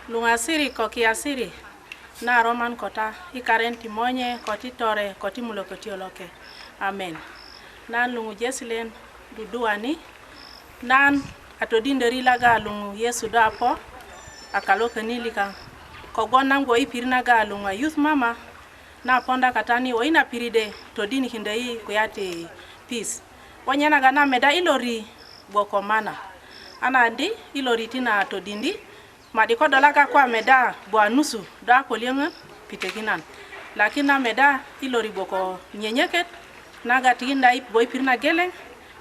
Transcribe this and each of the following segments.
Lungasiri ko kiasiri na roman kota ikarenti monye koti tore koti mulo koti oloke. Amen. Nan lungu jesilen duduani nan atodinderi laga lungu Yesu dapo akaloke nilika kogonam go ipirina ga lungu youth mama na ponda katani o ina piride todini hindai kuyati peace. Wanyana gana meda ilori boko mana. Anandi ilori tina todindi madiko dolaka kwa meda bwa nusu da kolienga pitekinan. Lakina meda ilori boko nyenyeket naga tinda ip boy pirna geleng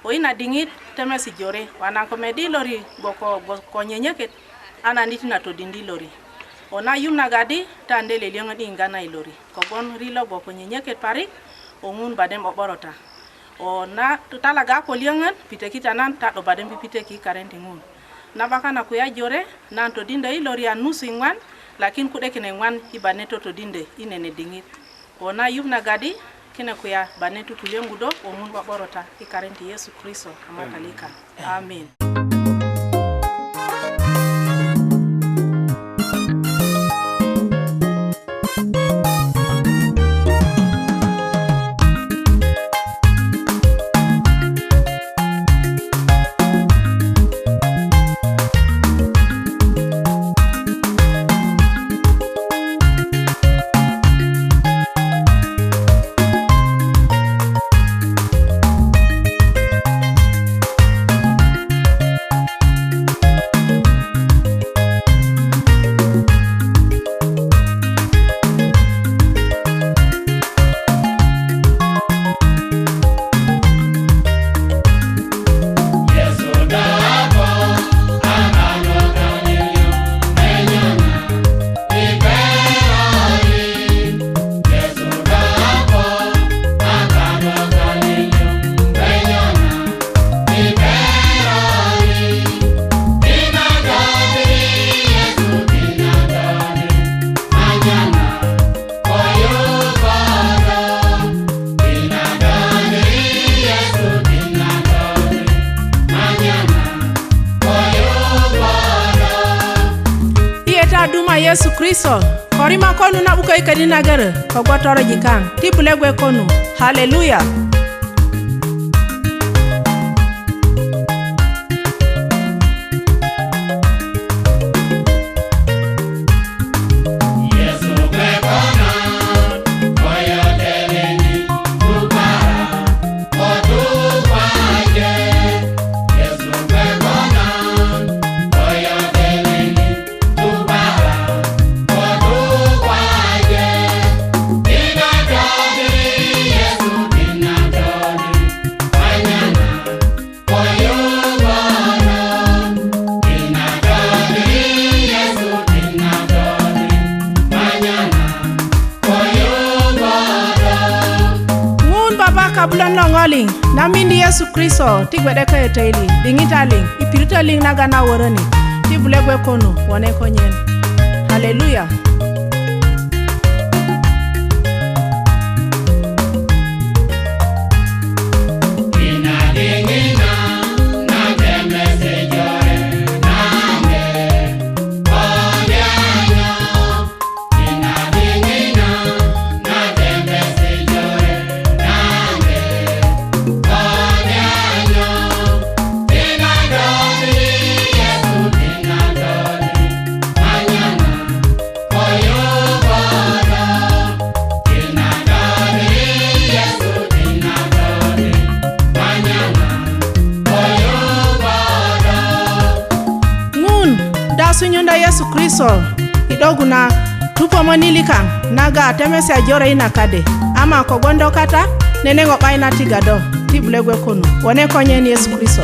o ina dingit temesi jore wana komedi lori boko nyenyeket anandi tina todindi lori. Ona yumna gadi tandele lienga ingana ilori. Kogon rilo boko nyenyeket parik ongun badem oborota. Ona tutalaga kolienga pitekita nan tato badem piteki karenti ngun. Nabaka na kuya jore nan to dinde ilori anusu ingwan lakin kude kine ngwan ibaneto to dinde inene dingit. Ona yumna gadi kine kuya banetu kulengudo omun waborota ikarenti Yesu Kristo amatalika. Amen. Yesu Kristo korima konu na buko ikadi nagere ko gotoro jikang tibulegwe konu. Hallelujah. Longoling na mindi Yesu Kristo tigwede ka eteli dingitaling ipiritaling naga na worani tibulegwe kono wone konyen. Hallelujah. Sunyonda Yesu Kristo idoguna tupo monilika naga temesi ajore inakade ama kogondo kata nenengo baina tigado tibulegwe kono wone konyen Yesu Kristo.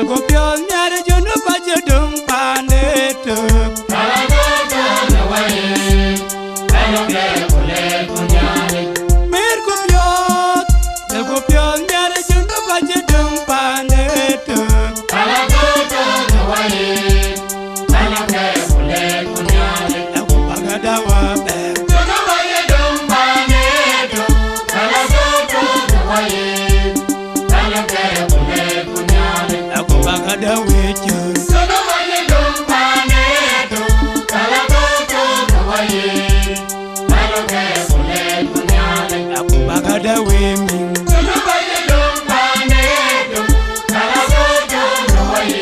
go pure nyare junu baje dum pande tu kala to na wai alo ke kule kunyale mer go pure nyare junu baje dum pande tu kala to na wai alo ke kule kunyale go bagada wa be junu baje dum pande tu kala to na wai alo ke kule kunyale go bagada we chu junu baje dum pande tu kala to na wai alo ke kule kunyale go bagada we mi junu baje dum pande tu kala to na wai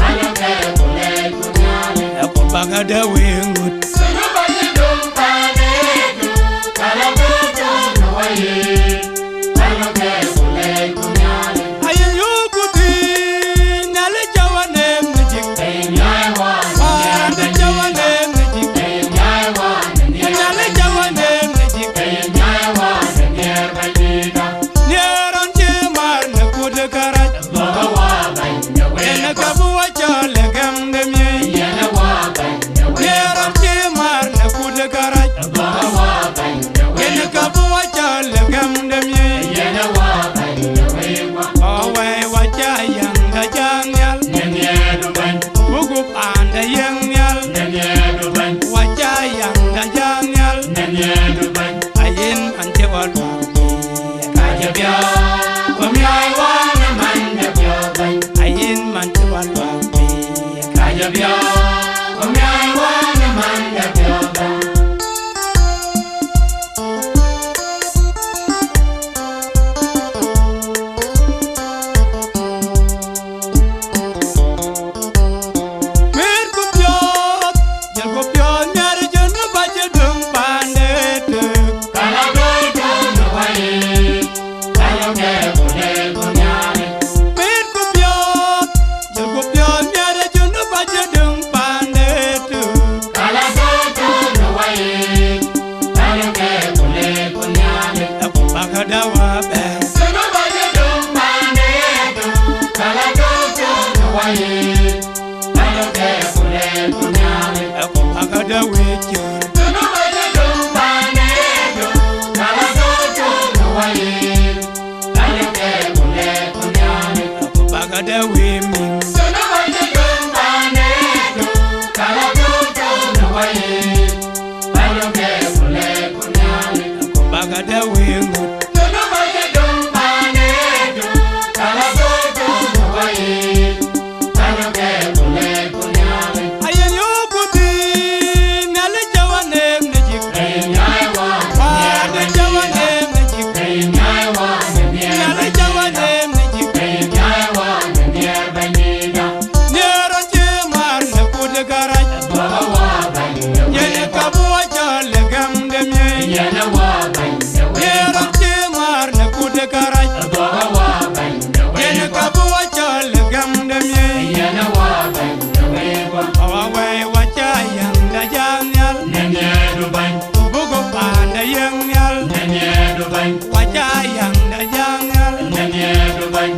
alo ke kule kunyale go bagada we ngut junu baje dum pande tu kala to na wai alo ke kule kunyale ayen yo gubi nale jawane mjik nyai wa ande jawane mjik nyai wa nale jawane mjik nyai wa ner bajida neron che mar na kud karaj baba wa banya we en kabu wa chole gam de mi yana wa banya we neron che mar na kud karaj baba wa banya we en kabu wa chole gam de mi yana wa banya we wa awe wa cha yang da janyal nanye do ban bugu ande yang nyal nanye do ban wa cha yang da janyal nanye do ban ayen ante wa kaja bia komyai wa na man de bia ban ayen mante wa kaja bia komyai wa na man de bia ban mer ko pyot jel ko pyot nyare jenu baje dum pande tu kala to na wai alo ke kule kunyale mer ko pyot jel ko pyot nyare jenu baje dum pande tu kala to na wai alo ke kule kunyale ko bagada wa be sunu baje dum pande tu kala to na wai alo ke kule kunyale ko bagada we chu sunu baje dum pande tu kala to na wai alo ke kule kunyale ko bagada we mi sunu baje dum pande tu kala to na wai alo ke kule kunyale ko bagada we ngut sunu baje dum pande tu kala to na wai alo ke kule kunyale ayen yo gubi nale jawane mjik nyai wa ande jawane mjik nyai wa nale jawane mjik nyai wa ner bajida neron che mar na kud karaj baba wa banya we yene kabu wa chole gam de mi yana wa banya we neron che mar na kud karaj baba wa banya we yene kabu wa chole gam de mi yana wa banya we awe wa cha yang da janyal nanye do ban bugu pande yang nyal nanye do ban wa cha yang da janyal nanye do ban